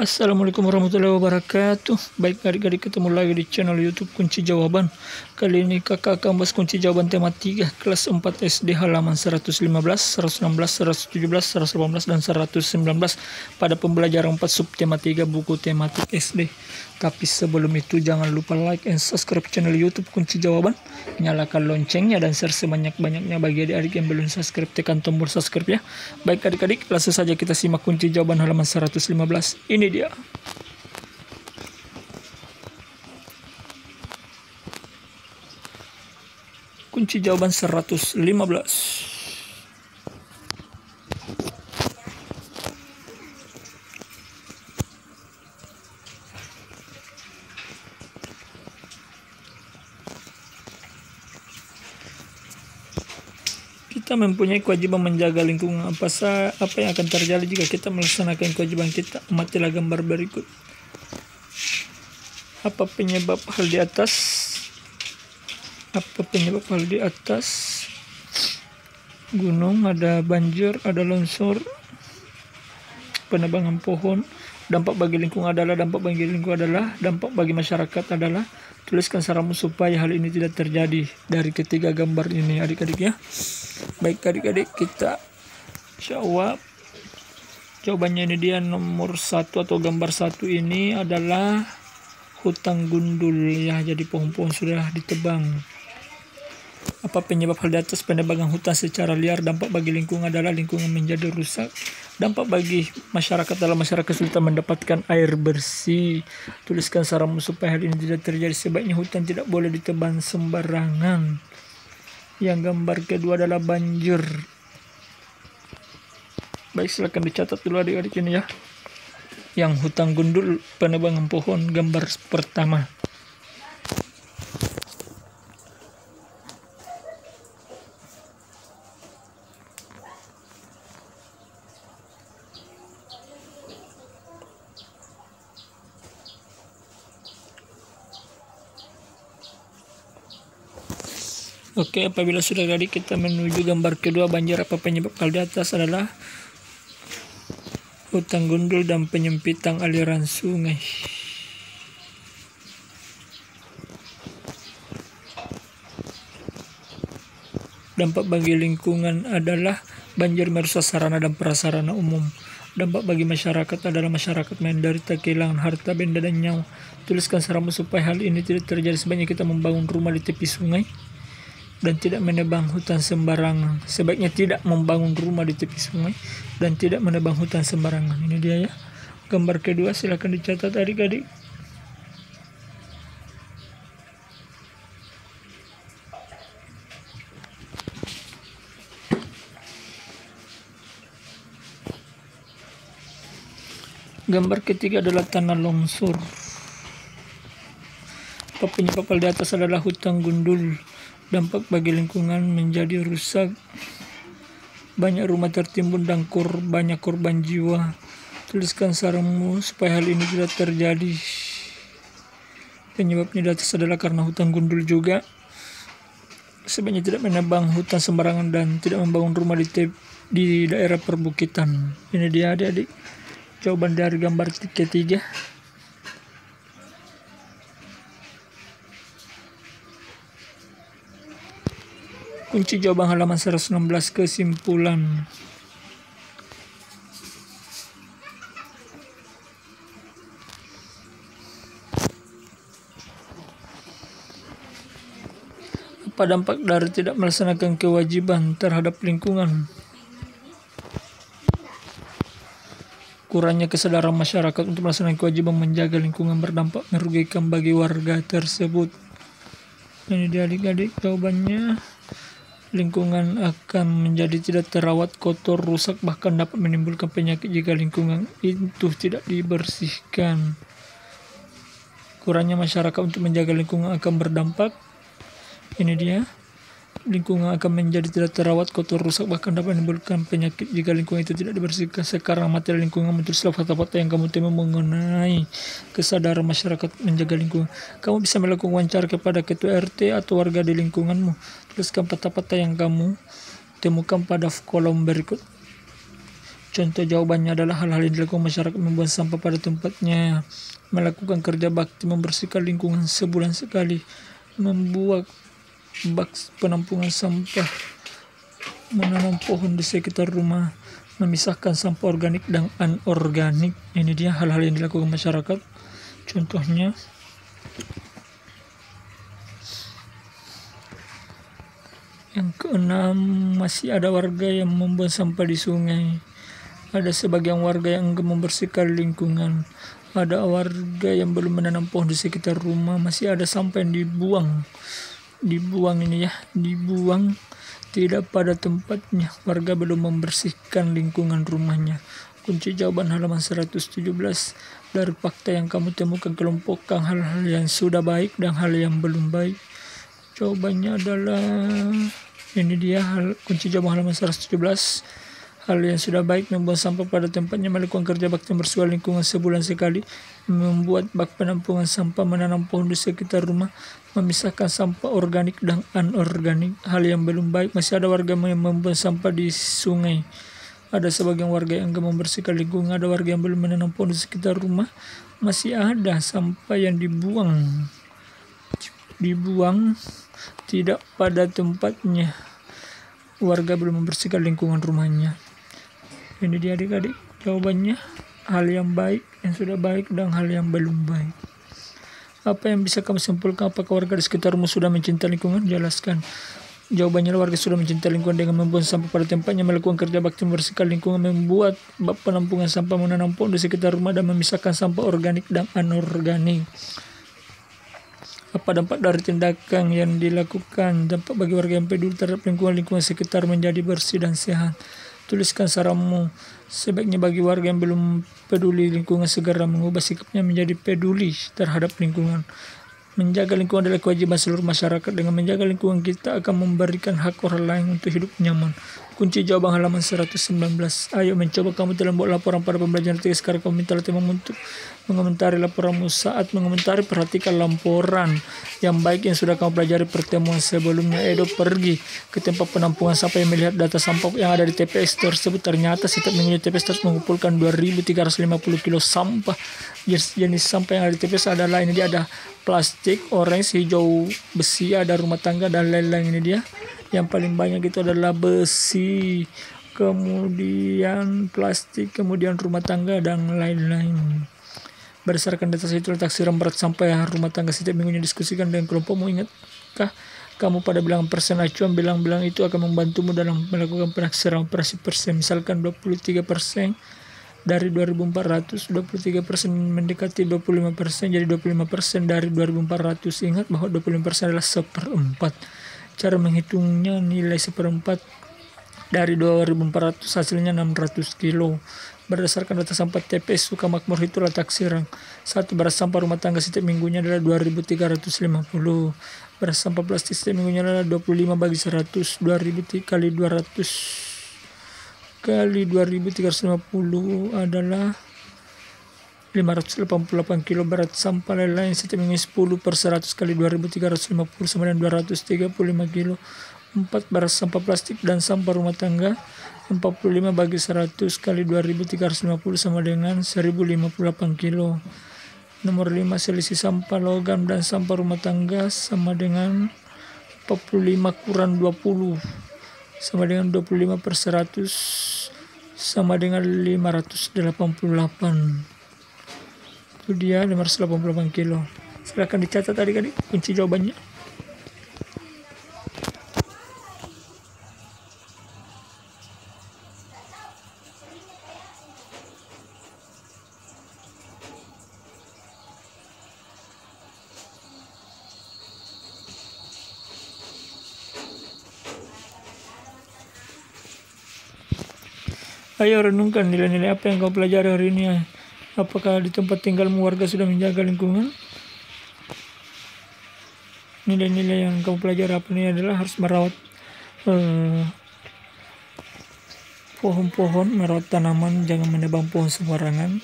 Assalamualaikum warahmatullahi wabarakatuh. Baik, adik-adik, ketemu lagi di channel YouTube Kunci Jawaban. Kali ini kakak akan bahas kunci jawaban tema 3 kelas 4 SD halaman 115, 116, 117, 118 dan 119 pada pembelajaran 4 subtema 3 buku tematik SD. Tapi sebelum itu jangan lupa like and subscribe channel YouTube Kunci Jawaban, nyalakan loncengnya dan share sebanyak-banyaknya bagi adik-adik yang belum subscribe, tekan tombol subscribe ya. Baik adik-adik, langsung saja kita simak kunci jawaban halaman 115. Ini dia. Kunci jawaban 115. Kita mempunyai kewajiban menjaga lingkungan. Apa yang akan terjadi jika kita melaksanakan kewajiban kita? Amatilah gambar berikut. Apa penyebab hal di atas? Apa penyebab hal di atas? Gunung, ada banjir, ada longsor, penebangan pohon. Dampak bagi lingkungan adalah, dampak bagi masyarakat adalah. Tuliskan saranmu supaya hal ini tidak terjadi dari ketiga gambar ini adik-adik ya. Baik adik-adik, kita jawab. Jawabannya ini dia, nomor 1 atau gambar 1 ini adalah hutan gundul ya. Jadi pohon-pohon sudah ditebang. Apa penyebab hal di atas? Penebangan hutan secara liar. Dampak bagi lingkungan adalah lingkungan menjadi rusak. Dampak bagi masyarakat adalah masyarakat kesulitan mendapatkan air bersih. Tuliskan saranmu supaya hal ini tidak terjadi. Sebaiknya hutan tidak boleh ditebang sembarangan. Yang gambar kedua adalah banjir. Baik, silakan dicatat dulu adik-adik ini ya. Yang hutan gundul, penebangan pohon, gambar pertama. Oke, apabila sudah jadi kita menuju gambar kedua, banjir. Apa penyebab hal di atas? Adalah hutan gundul dan penyempitan aliran sungai. Dampak bagi lingkungan adalah banjir merusak sarana dan prasarana umum. Dampak bagi masyarakat adalah masyarakat menderita kehilangan harta benda dan nyawa. Tuliskan saranmu supaya hal ini tidak terjadi. Sebaiknya kita membangun rumah di tepi sungai dan tidak menebang hutan sembarangan. Sebaiknya tidak membangun rumah di tepi sungai dan tidak menebang hutan sembarangan. Ini dia ya. Gambar kedua, silakan dicatat adik-adik. Gambar ketiga adalah tanah longsor. Apa penyebab hal di atas? Adalah hutan gundul. Dampak bagi lingkungan menjadi rusak. Banyak rumah tertimbun dan banyak korban jiwa. Tuliskan saranmu supaya hal ini tidak terjadi. Penyebabnya di atas adalah karena hutan gundul juga. Sebaiknya tidak menebang hutan sembarangan dan tidak membangun rumah di daerah perbukitan. Ini dia adik-adik jawaban dari gambar ketiga. Kunci jawaban halaman 116, kesimpulan. Apa dampak dari tidak melaksanakan kewajiban terhadap lingkungan? Kurangnya kesadaran masyarakat untuk melaksanakan kewajiban menjaga lingkungan berdampak merugikan bagi warga tersebut. Ini dia adik-adik jawabannya. Lingkungan akan menjadi tidak terawat, kotor, rusak, bahkan dapat menimbulkan penyakit jika lingkungan itu tidak dibersihkan. Kurangnya masyarakat untuk menjaga lingkungan akan berdampak. Ini dia. Lingkungan akan menjadi tidak terawat, kotor, rusak, bahkan dapat menimbulkan penyakit jika lingkungan itu tidak dibersihkan. Sekarang materi lingkungan, menulislah fakta-fakta yang kamu temui mengenai kesadaran masyarakat menjaga lingkungan. Kamu bisa melakukan wawancara kepada ketua RT atau warga di lingkunganmu. Tuliskan fakta-fakta yang kamu temukan pada kolom berikut. Contoh jawabannya adalah hal-hal yang dilakukan masyarakat: membuang sampah pada tempatnya, melakukan kerja bakti membersihkan lingkungan sebulan sekali, membuat bak penampungan sampah, menanam pohon di sekitar rumah, memisahkan sampah organik dan anorganik. Ini dia hal-hal yang dilakukan masyarakat. Contohnya, yang keenam, masih ada warga yang membuang sampah di sungai. Ada sebagian warga yang enggan membersihkan lingkungan. Ada warga yang belum menanam pohon di sekitar rumah. Masih ada sampah yang dibuang tidak pada tempatnya. Warga belum membersihkan lingkungan rumahnya. Kunci jawaban halaman 117. Dari fakta yang kamu temukan, kelompokkan hal-hal yang sudah baik dan hal yang belum baik. Jawabannya adalah ini dia kunci jawaban halaman 117. Hal yang sudah baik: membuang sampah pada tempatnya, melakukan kerja bakti membersihkan lingkungan sebulan sekali, membuat bak penampungan sampah, menanam pohon di sekitar rumah, memisahkan sampah organik dan anorganik. Hal yang belum baik: masih ada warga yang membuang sampah di sungai. Ada sebagian warga yang enggan membersihkan lingkungan. Ada warga yang belum menanam pohon di sekitar rumah. Masih ada sampah yang dibuang tidak pada tempatnya. Warga belum membersihkan lingkungan rumahnya. Ini dia adik-adik jawabannya. Hal yang baik, yang sudah baik, dan hal yang belum baik. Apa yang bisa kamu simpulkan? Apakah warga di sekitarmu sudah mencintai lingkungan? Jelaskan. Jawabannya, warga sudah mencintai lingkungan dengan membuang sampah pada tempatnya, melakukan kerja bakti membersihkan lingkungan, membuat bak penampungan sampah, menanam pohon di sekitar rumah, dan memisahkan sampah organik dan anorganik. Apa dampak dari tindakan yang dilakukan? Dampak bagi warga yang peduli terhadap lingkungan sekitar menjadi bersih dan sehat. Tuliskan saranmu. Sebaiknya bagi warga yang belum peduli lingkungan segera mengubah sikapnya menjadi peduli terhadap lingkungan. Menjaga lingkungan adalah kewajiban seluruh masyarakat. Dengan menjaga lingkungan, kita akan memberikan hak orang lain untuk hidup nyaman. Kunci jawaban halaman 119. Ayo mencoba. Kamu telah membuat laporan pada pembelajaran 3. Sekarang kamu minta teman untuk mengomentari laporanmu. Saat mengomentari, perhatikan laporan yang baik yang sudah kamu pelajari pertemuan sebelumnya. Edo pergi ke tempat penampungan sampah yang melihat data sampah yang ada di TPS tersebut. Ternyata setiap minggunya TPS terus mengumpulkan 2.350 kilo sampah. Jenis sampah yang ada di TPS adalah ini dia: ada plastik, orange, hijau, besi, ada rumah tangga, dan lain-lain. Ini dia. Yang paling banyak itu adalah besi, kemudian plastik, kemudian rumah tangga, dan lain-lain. Berdasarkan data itu, taksiran berat sampah rumah tangga setiap minggunya diskusikan dengan kelompokmu. Ingatkah kamu pada bilangan persen acuan? Bilang-bilang itu akan membantumu dalam melakukan penaksiran operasi persen. Misalkan 23% dari 2.400, 23% mendekati 25%, jadi 25% dari 2.400. Ingat bahwa 25% adalah 1/4. Cara menghitungnya, nilai 1/4 dari 2.400 hasilnya 600 kilo. Berdasarkan data sampah TPS Sukamakmur, itulah taksiran. 1. Beras sampah rumah tangga setiap minggunya adalah 2.350. Beras sampah plastik setiap minggunya adalah 25 bagi 100. 2.000 kali 200 kali 2.350 adalah 588 kilo. Berat sampah lain-lain setiap minggu 10 per 100 kali 2.350 sama dengan 235 kilo. 4. Beras sampah plastik dan sampah rumah tangga 45 bagi 100 kali 2.350 sama dengan 1.058 kilo. Nomor 5. Selisih sampah logam dan sampah rumah tangga sama dengan 45 kurang 20 sama dengan 25 per 100 sama dengan 588. Itu dia 588 kilo. Silahkan dicatat adik-adik kunci jawabannya. Ayo renungkan nilai-nilai apa yang kau pelajari hari ini. Apakah di tempat tinggalmu warga sudah menjaga lingkungan? Nilai-nilai yang kamu pelajari apa ini adalah harus merawat pohon-pohon, merawat tanaman, jangan menebang pohon sembarangan.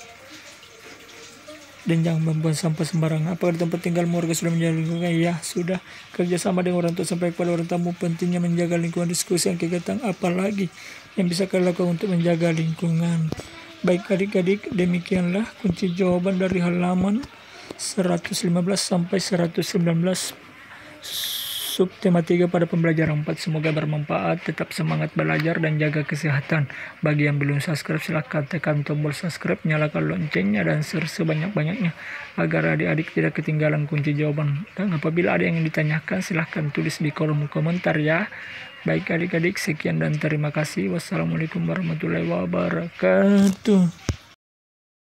Dan jangan membuang sampah sembarangan. Apakah di tempat tinggal warga sudah menjaga lingkungan? Ya, sudah. Kerjasama dengan orang tua sampai kepada orang tamu pentingnya menjaga lingkungan. Diskusi yang kegiatan apalagi yang bisa kalian lakukan untuk menjaga lingkungan. Baik adik-adik, demikianlah kunci jawaban dari halaman 115 sampai 119 subtema 3 pada pembelajaran 4. Semoga bermanfaat, tetap semangat belajar dan jaga kesehatan. Bagi yang belum subscribe silahkan tekan tombol subscribe, nyalakan loncengnya dan share sebanyak-banyaknya agar adik-adik tidak ketinggalan kunci jawaban. Dan apabila ada yang ditanyakan silahkan tulis di kolom komentar ya. Baik adik-adik, sekian dan terima kasih. Wassalamualaikum warahmatullahi wabarakatuh.